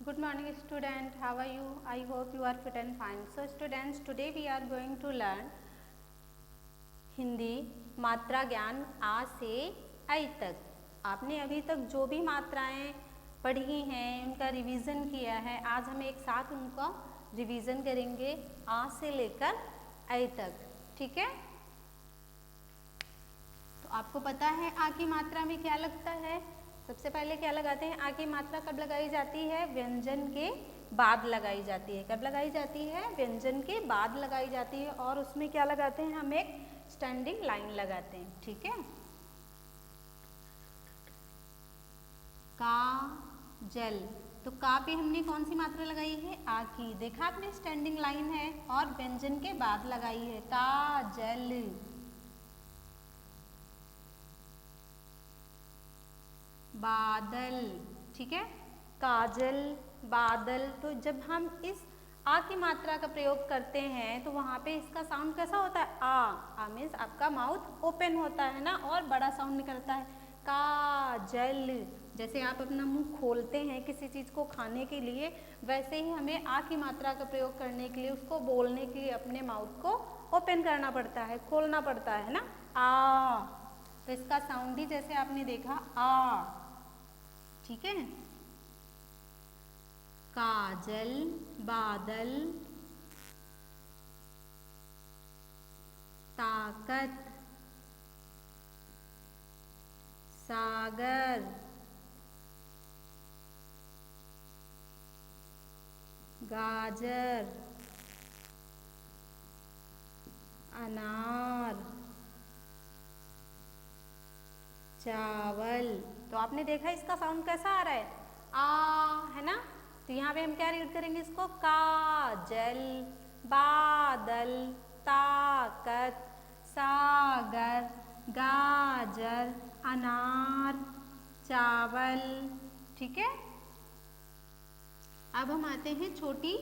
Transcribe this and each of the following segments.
Good morning student, how are you? I hope you are fit and fine. So students, today we are going to learn Hindi मात्रा ज्ञान आ से आई तक। आपने अभी तक जो भी मात्राएं पढ़ी हैं उनका रिवीजन किया है। आज हम एक साथ उनका रिवीजन करेंगे आ से लेकर आई तक, ठीक है। तो आपको पता है आ की मात्रा में क्या लगता है। सबसे पहले क्या लगाते हैं, आ की मात्रा कब लगाई जाती है, व्यंजन के बाद लगाई जाती है। कब लगाई जाती है, व्यंजन के बाद लगाई जाती है। और उसमें क्या लगाते हैं, हम एक स्टैंडिंग लाइन लगाते हैं, ठीक है। का जल, तो का पे हमने कौन सी मात्रा लगाई है, आ की। देखा आपने, स्टैंडिंग लाइन है और व्यंजन के बाद लगाई है, का जल। बादल, ठीक है, काजल, बादल। तो जब हम इस आ की मात्रा का प्रयोग करते हैं तो वहाँ पे इसका साउंड कैसा होता है, आ मीन्स आपका माउथ ओपन होता है ना और बड़ा साउंड निकलता है, काजल। जैसे आप अपना मुंह खोलते हैं किसी चीज़ को खाने के लिए, वैसे ही हमें आ की मात्रा का प्रयोग करने के लिए, उसको बोलने के लिए अपने माउथ को ओपन करना पड़ता है, खोलना पड़ता है ना, आ। तो इसका साउंड ही जैसे आपने देखा आ, ठीक है। काजल, बादल, ताकत, सागर, गाजर, अनार, चावल। तो आपने देखा इसका साउंड कैसा आ रहा है, आ, है ना। तो यहाँ पे हम क्या रीड करेंगे इसको, काजल, बादल, ताकत, सागर, गाजर, अनार, चावल, ठीक है। अब हम आते हैं छोटी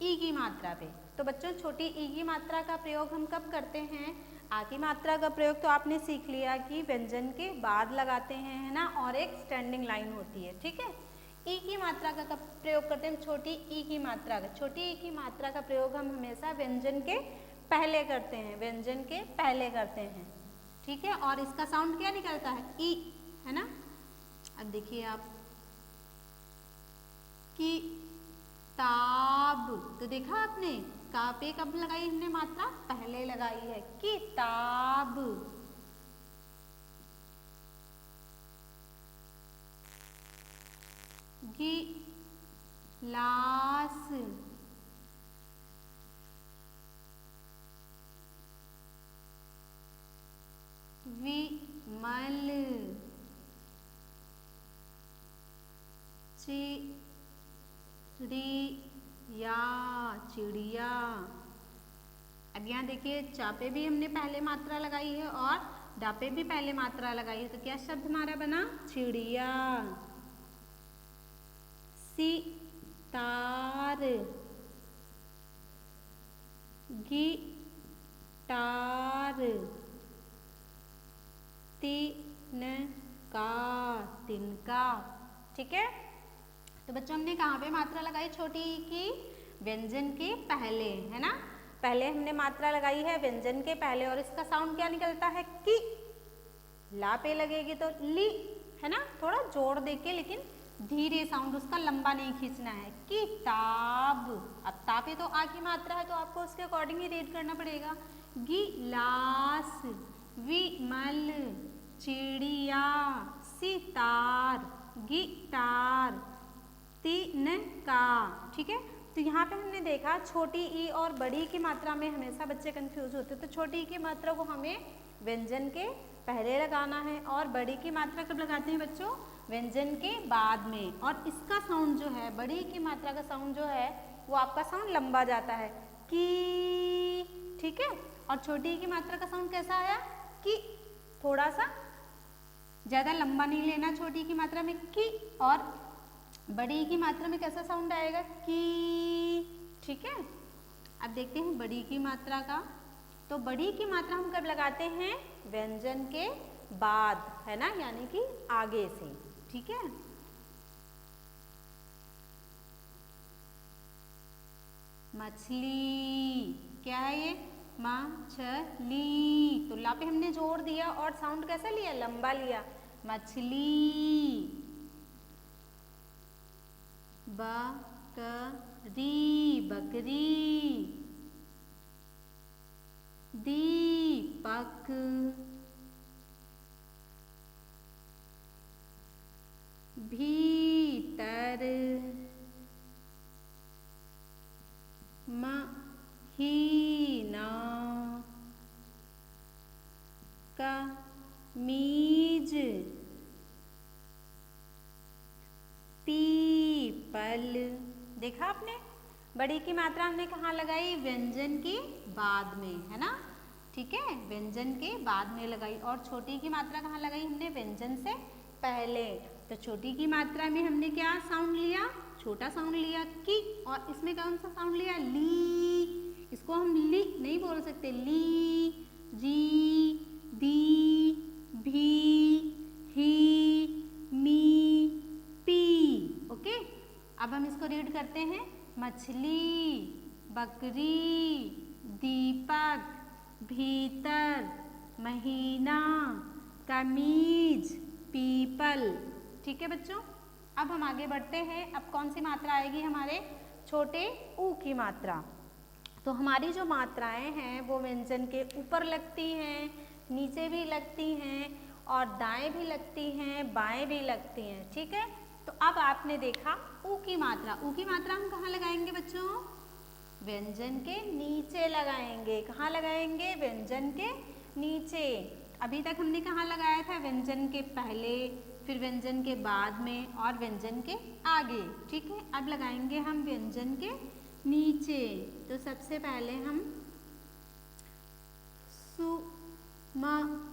ई की मात्रा पे। तो बच्चों, छोटी ई की मात्रा का प्रयोग हम कब करते हैं, आ की मात्रा का प्रयोग तो आपने सीख लिया कि व्यंजन के बाद लगाते हैं, है ना, और एक स्टैंडिंग लाइन होती है, ठीक है। ई की मात्रा का कब प्रयोग करते हैं, छोटी ई की मात्रा का। छोटी ई की मात्रा का प्रयोग हम हमेशा व्यंजन के पहले करते हैं, व्यंजन के पहले करते हैं, ठीक है। और इसका साउंड क्या निकलता है, ई, है ना। अब देखिए आप, किताब, तो देखा आपने, का पे कब लगाई हमने मात्रा, पहले लगाई है, किताब। गिलास, विमल, चिड़िया, चिड़िया। अब यहाँ देखिए, चा पे भी हमने पहले मात्रा लगाई है और डा पे भी पहले मात्रा लगाई है, तो क्या शब्द हमारा बना, चिड़िया। सितार, गिटार, तिनका, तिनका, ठीक है। तो बच्चों, हमने कहाँ पे मात्रा लगाई, छोटी ई की, व्यंजन के पहले, है ना। पहले हमने मात्रा लगाई है व्यंजन के पहले और इसका साउंड क्या निकलता है, कि। ला पे लगेगी तो ली, है ना, थोड़ा जोर देके, लेकिन धीरे साउंड उसका लंबा नहीं खींचना है, किताब। अब ता पे तो आ की मात्रा है तो आपको उसके अकॉर्डिंग ही रीड करना पड़ेगा। गिलास, विमल, चिड़िया, सितार, गिटार, तिनका, ठीक है। तो यहाँ पे हमने देखा छोटी ई और बड़ी की मात्रा में हमेशा बच्चे कंफ्यूज होते हैं। तो छोटी ई की मात्रा को हमें व्यंजन के पहले लगाना है और बड़ी की मात्रा कब लगाते हैं बच्चों, व्यंजन के बाद में। और इसका साउंड जो है, बड़ी की मात्रा का साउंड जो है वो आपका साउंड लंबा जाता है, की, ठीक है। और छोटी ई की मात्रा का साउंड कैसा आया, कि, थोड़ा सा ज्यादा लंबा नहीं लेना छोटी की मात्रा में, की। और बड़ी की मात्रा में कैसा साउंड आएगा, की, ठीक है। अब देखते हैं बड़ी की मात्रा का। तो बड़ी की मात्रा हम कब लगाते हैं, व्यंजन के बाद, है ना, यानी कि आगे से, ठीक है। मछली। क्या है ये? मछली। तो ला पे हमने जोर दिया और साउंड कैसा लिया? लंबा लिया। मछली। बकरी, बकरी। दीपक, भीतर। महीना, कमीज। पीपल। देखा आपने? बड़ी की मात्रा हमने कहाँ लगाई? व्यंजन के बाद में, है ना? ठीक है, व्यंजन के बाद में लगाई। और छोटी की मात्रा कहाँ लगाई हमने? व्यंजन से पहले। तो छोटी की मात्रा में हमने क्या साउंड लिया? छोटा साउंड लिया की। और इसमें कौन सा साउंड लिया? ली। इसको हम ली नहीं बोल सकते। ली, री, दी, भी, ही, मी, पी। ओके, अब हम इसको रीड करते हैं। मछली, बकरी, दीपक, भीतर, महीना, कमीज, पीपल। ठीक है बच्चों, अब हम आगे बढ़ते हैं। अब कौन सी मात्रा आएगी हमारे? छोटे ऊ की मात्रा। तो हमारी जो मात्राएं हैं वो व्यंजन के ऊपर लगती हैं, नीचे भी लगती हैं और दाएं भी लगती हैं, बाएं भी लगती हैं। ठीक है, तो अब आपने देखा ऊ की मात्रा। ऊ की मात्रा हम कहाँ लगाएंगे बच्चों? व्यंजन के नीचे लगाएंगे। कहाँ लगाएंगे? व्यंजन के नीचे। अभी तक हमने कहाँ लगाया था? व्यंजन के पहले, फिर व्यंजन के बाद में और व्यंजन के आगे। ठीक है, अब लगाएंगे हम व्यंजन के नीचे। तो सबसे पहले हम सुमन।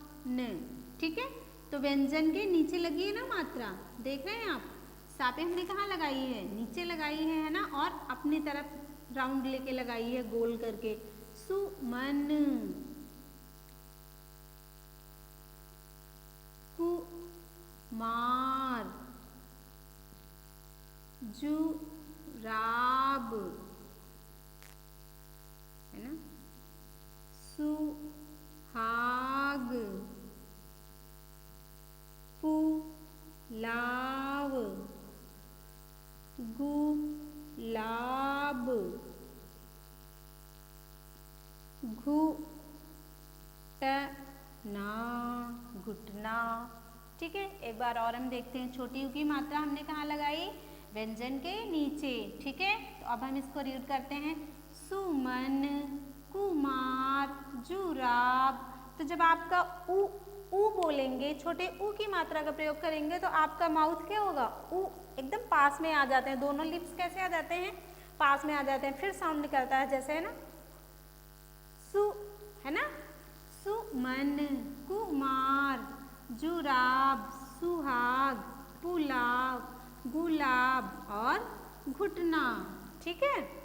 ठीक है, तो व्यंजन के नीचे लगी है ना मात्रा, देख रहे हैं आप? सापे हमने कहाँ लगाई है? नीचे लगाई है ना? और अपनी तरफ राउंड लेके लगाई है, गोल करके। सुमन। कुमार, जुराब, है ना? सुहाग, पुलाव, गुलाब, घुटना, घुटना। ठीक है, एक बार और हम देखते हैं। छोटी ऊ की मात्रा हमने कहाँ लगाई? व्यंजन के नीचे। ठीक है, तो अब हम इसको रीड करते हैं। सुमन, कुमार, जुराब। तो जब आपका ऊ बोलेंगे, छोटे ऊ की मात्रा का प्रयोग करेंगे तो आपका माउथ क्या होगा? ऊ एकदम पास में आ जाते हैं। दोनों लिप्स कैसे आ जाते हैं? पास में आ जाते हैं। फिर साउंड निकलता है जैसे, है ना? सु, है ना? सुमन, कुमार, जुराब, सुहाग, पुलाव, गुलाब और घुटना। ठीक है,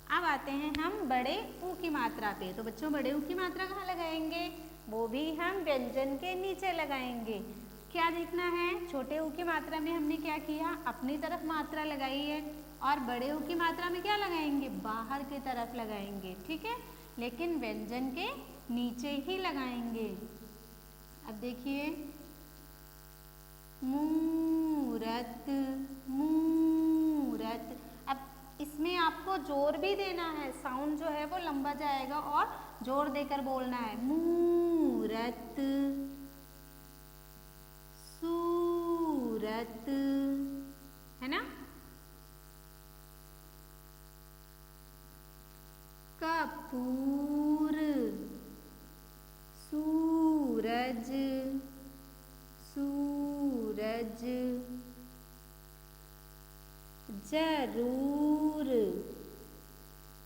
अब आते हैं हम बड़े ऊ की मात्रा पे। तो बच्चों, बड़े ऊ की मात्रा कहाँ लगाएंगे? वो भी हम व्यंजन के नीचे लगाएंगे। क्या देखना है? छोटे ऊ की मात्रा में हमने क्या किया? अपनी तरफ मात्रा लगाई है। और बड़े ऊ की मात्रा में क्या लगाएंगे? बाहर की तरफ लगाएंगे। ठीक है, लेकिन व्यंजन के नीचे ही लगाएंगे। अब देखिए, मूरत, मूरत। अब इसमें आपको जोर भी देना है। साउंड जो है वो लंबा जाएगा और जोर देकर बोलना है। मूरत, सूरत, है ना? कपूर, सूरज, सूरज, जरूर।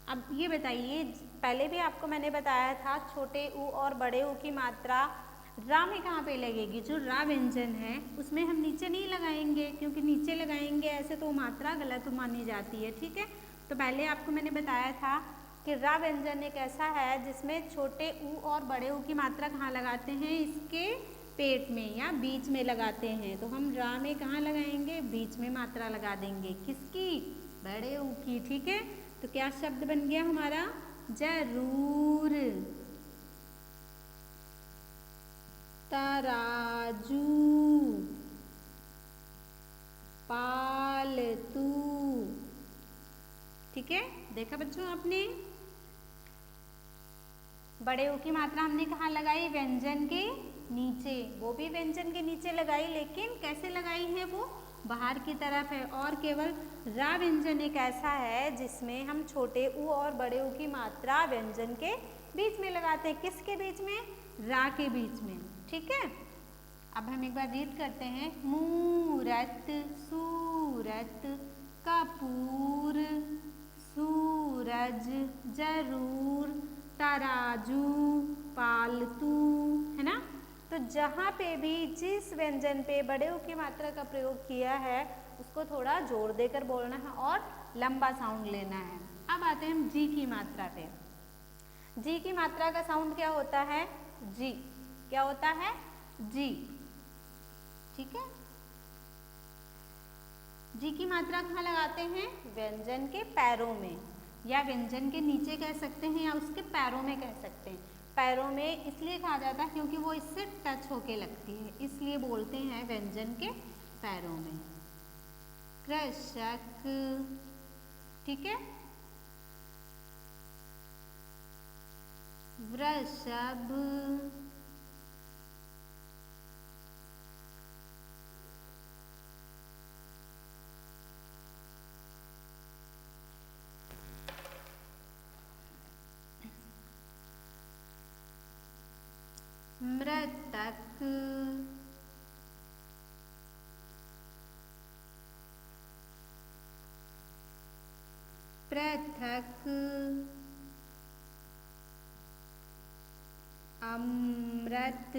अब ये बताइए, पहले भी आपको मैंने बताया था छोटे ऊ और बड़े ऊ की मात्रा रा में कहाँ पे लगेगी? जो रा व्यंजन है उसमें हम नीचे नहीं लगाएंगे, क्योंकि नीचे लगाएंगे ऐसे तो मात्रा गलत मानी जाती है। ठीक है, तो पहले आपको मैंने बताया था कि रा व्यंजन एक ऐसा है जिसमें छोटे ऊ और बड़े ऊ की मात्रा कहाँ लगाते हैं? इसके पेट में या बीच में लगाते हैं। तो हम रा में कहाँ लगाएंगे? बीच में मात्रा लगा देंगे। किसकी? बड़े ऊ की। ठीक है, तो तो क्या शब्द बन गया हमारा? जरूर। तराजू, पालतू। ठीक है, देखा बच्चों आपने? बड़े ऊ की मात्रा हमने कहाँ लगाई? व्यंजन के नीचे। वो भी व्यंजन के नीचे लगाई, लेकिन कैसे लगाई है? वो बाहर की तरफ है। और केवल रा व्यंजन एक ऐसा है जिसमें हम छोटे ऊ और बड़े ऊ की मात्रा व्यंजन के बीच में लगाते हैं। किसके बीच में? रा के बीच में। ठीक है, अब हम एक बार रीड करते हैं। मूरत, सूरत, कपूर, सूरज, जरूर, तराजू, पालतू, है ना? तो जहाँ पे भी जिस व्यंजन पे बड़े ऊ की मात्रा का प्रयोग किया है उसको थोड़ा जोर देकर बोलना है और लंबा साउंड लेना है। अब आते हैं हम जी की मात्रा पे। जी की मात्रा का साउंड क्या होता है? जी। क्या होता है? जी। ठीक है, जी की मात्रा कहाँ लगाते हैं? व्यंजन के पैरों में, या व्यंजन के नीचे कह सकते हैं, या उसके पैरों में कह सकते हैं। पैरों में इसलिए कहा जाता है क्योंकि वो इससे टच होके लगती है, इसलिए बोलते हैं व्यंजन के पैरों में। कृषक, ठीक है, वृषभ, मृतक, पृथक, अमृत,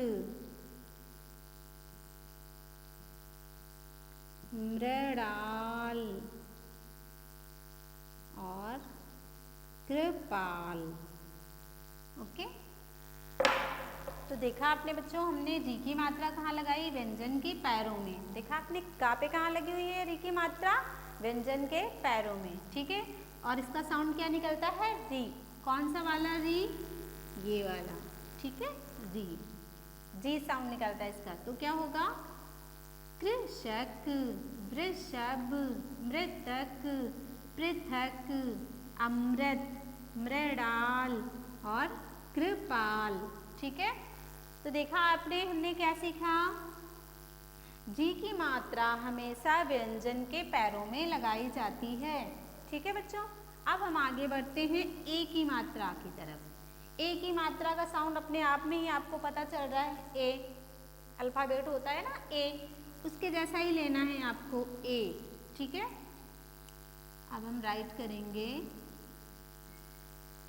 मृणाल और कृपाल। ओके, तो देखा आपने बच्चों, हमने री की मात्रा कहाँ लगाई? व्यंजन के पैरों में। देखा आपने का पे कहाँ लगी हुई है री की मात्रा? व्यंजन के पैरों में। ठीक है, और इसका साउंड क्या निकलता है? री। कौन सा वाला री? ये वाला। ठीक है, री, जी साउंड निकलता है इसका। तो क्या होगा? कृषक, वृषभ, मृतक, पृथक, अमृत, मृणाल और कृपाल। ठीक है, तो देखा आपने हमने क्या सीखा? जी की मात्रा हमेशा व्यंजन के पैरों में लगाई जाती है। ठीक है बच्चों, अब हम आगे बढ़ते हैं ए की मात्रा की तरफ। ए की मात्रा का साउंड अपने आप में ही आपको पता चल रहा है। ए अल्फाबेट होता है ना, ए, उसके जैसा ही लेना है आपको, ए। ठीक है, अब हम राइट करेंगे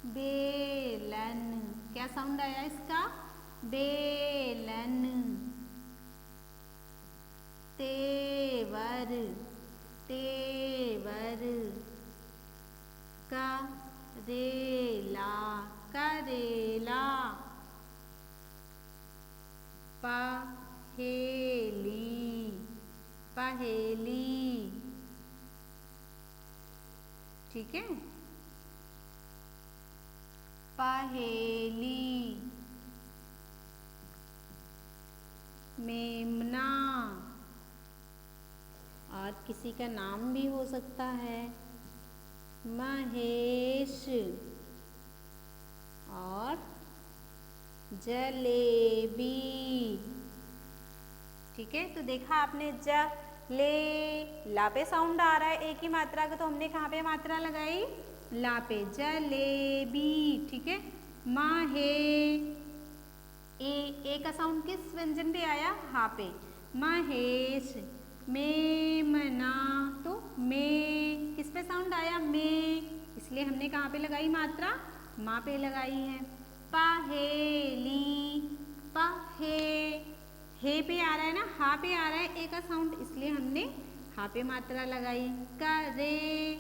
बेलन। क्या साउंड आया इसका? बेलन। तेवर, तेवर, करेला, करेला, पहेली, पहेली। ठीक है, पहेली, मेमना, और किसी का नाम भी हो सकता है, महेश, और जलेबी। ठीक है, तो देखा आपने ले ला पे साउंड आ रहा है ए की मात्रा का, तो हमने कहाँ पे मात्रा लगाई? ला पे, जलेबी। ठीक है, माहे, ए का साउंड किस व्यंजन पे आया? हा पे, महेश। मेमना, तो मे किस पे साउंड आया? मे, इसलिए हमने कहाँ पे लगाई मात्रा? माँ पे लगाई है। पहेली, पहे, हे पे आ रहा है ना, हा पे आ रहा है ए का साउंड, इसलिए हमने हा पे मात्रा लगाई। करे,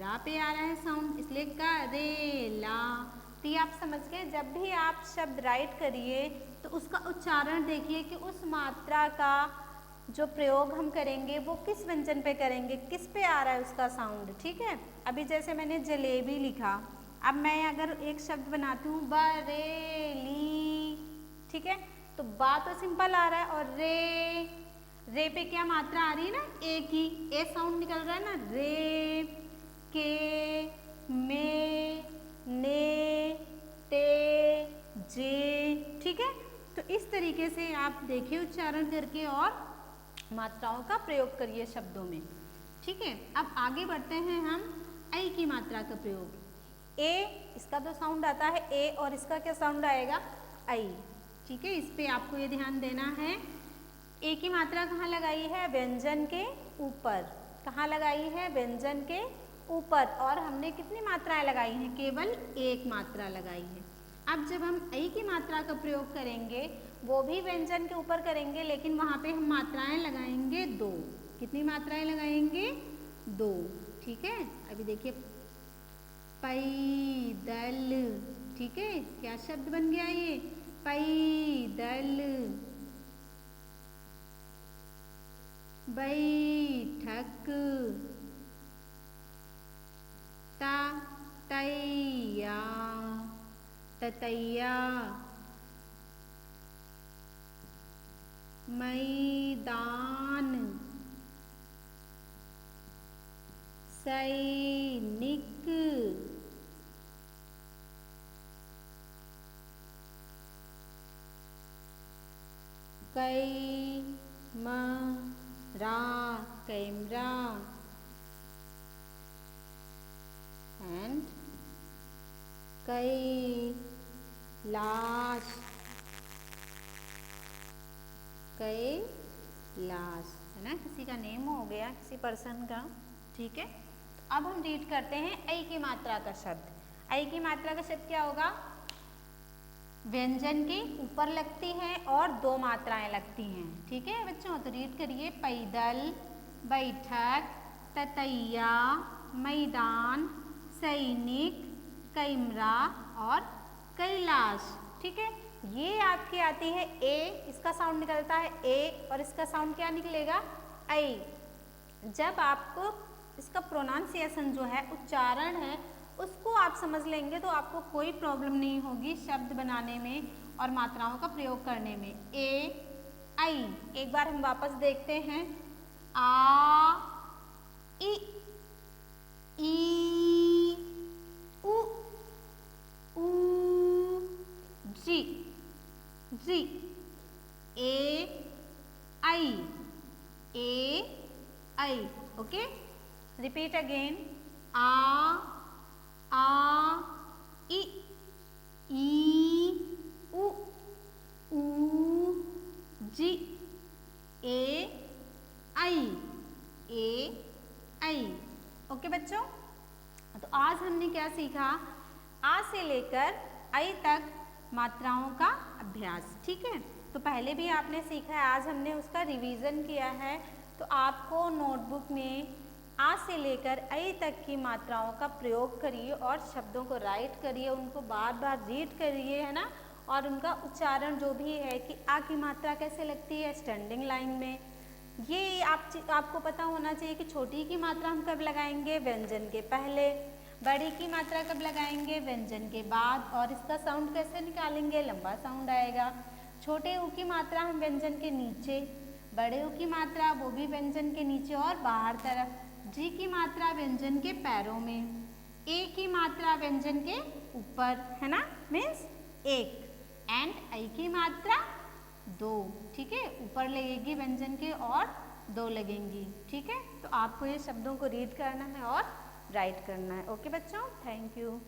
रा पे आ रहा है साउंड, इसलिए करेला। तो ये आप समझ गए, जब भी आप शब्द राइट करिए तो उसका उच्चारण देखिए कि उस मात्रा का जो प्रयोग हम करेंगे वो किस व्यंजन पे करेंगे, किस पे आ रहा है उसका साउंड, ठीक है। अभी जैसे मैंने जलेबी लिखा, अब मैं अगर एक शब्द बनाती हूँ बरेली, ठीक है, तो बा तो सिंपल आ रहा है और रे पे क्या मात्रा आ रही है ना, ए की, ए साउंड निकल रहा है ना, रे, के, मे, ने, ते, जे, ठीक है। तो इस तरीके से आप देखिए उच्चारण करके और मात्राओं का प्रयोग करिए शब्दों में, ठीक है। अब आगे बढ़ते हैं हम ऐ की मात्रा का प्रयोग। ए, इसका तो साउंड आता है ए और इसका क्या साउंड आएगा, ऐ, ठीक है। इस पे आपको ये ध्यान देना है। ए की मात्रा कहाँ लगाई है, व्यंजन के ऊपर, कहाँ लगाई है, व्यंजन के ऊपर, और हमने कितनी मात्राएं लगाई हैं, केवल एक मात्रा लगाई है। अब जब हम ऐ की मात्रा का प्रयोग करेंगे वो भी व्यंजन के ऊपर करेंगे, लेकिन वहाँ पे हम मात्राएं लगाएंगे दो। कितनी मात्राएं लगाएंगे, दो, ठीक है। अभी देखिए पैदल, ठीक है, क्या शब्द बन गया ये, पैदल, बैठक, ततैया, ततैया, मैदान, सैनिक, camera, camera, and Kailash, Kailash, है ना, किसी का नेम हो गया, किसी पर्सन का, ठीक है। तो अब हम रीड करते हैं ऐ की मात्रा का शब्द। ऐ की मात्रा का शब्द क्या होगा, व्यंजन के ऊपर लगती है और दो मात्राएं लगती हैं, ठीक है बच्चों। तो रीड करिए, पैदल, बैठक, ततैया, मैदान, सैनिक, कैमरा और कैलाश, ठीक है। ये आपकी आती है ए, इसका साउंड निकलता है ए और इसका साउंड क्या निकलेगा, ऐ। जब आपको इसका प्रोनाउंसिएशन जो है, उच्चारण है, उसको आप समझ लेंगे तो आपको कोई प्रॉब्लम नहीं होगी शब्द बनाने में और मात्राओं का प्रयोग करने में। ए, ऐ, एक बार हम वापस देखते हैं, आ, इ, ई, उ, जी, जी, ए, ऐ, ओके। रिपीट अगेन, आ, इ, ई, उ, जी, ए, ऐ, ओके बच्चों। तो आज हमने क्या सीखा, आ से लेकर ऐ तक मात्राओं का अभ्यास, ठीक है। तो पहले भी आपने सीखा है, आज हमने उसका रिवीजन किया है। तो आपको नोटबुक में आ से लेकर ऐ तक की मात्राओं का प्रयोग करिए और शब्दों को राइट करिए, उनको बार बार रीड करिए, है ना, और उनका उच्चारण जो भी है कि आ की मात्रा कैसे लगती है स्टैंडिंग लाइन में, ये आपको पता होना चाहिए कि छोटी की मात्रा हम कब लगाएंगे, व्यंजन के पहले, बड़ी की मात्रा कब लगाएंगे, व्यंजन के बाद, और इसका साउंड कैसे निकालेंगे, लंबा साउंड आएगा। छोटे ऊ की मात्रा हम व्यंजन के नीचे, बड़े ऊ की मात्रा वो भी व्यंजन के नीचे और बाहर तरफ, जी की मात्रा व्यंजन के पैरों में, ए की मात्रा व्यंजन के ऊपर, है ना, मीन्स एक, एंड ऐ की मात्रा दो, ठीक है, ऊपर लगेगी व्यंजन के और दो लगेंगी, ठीक है। तो आपको ये शब्दों को रीड करना है और राइट करना है, ओके बच्चों, थैंक यू।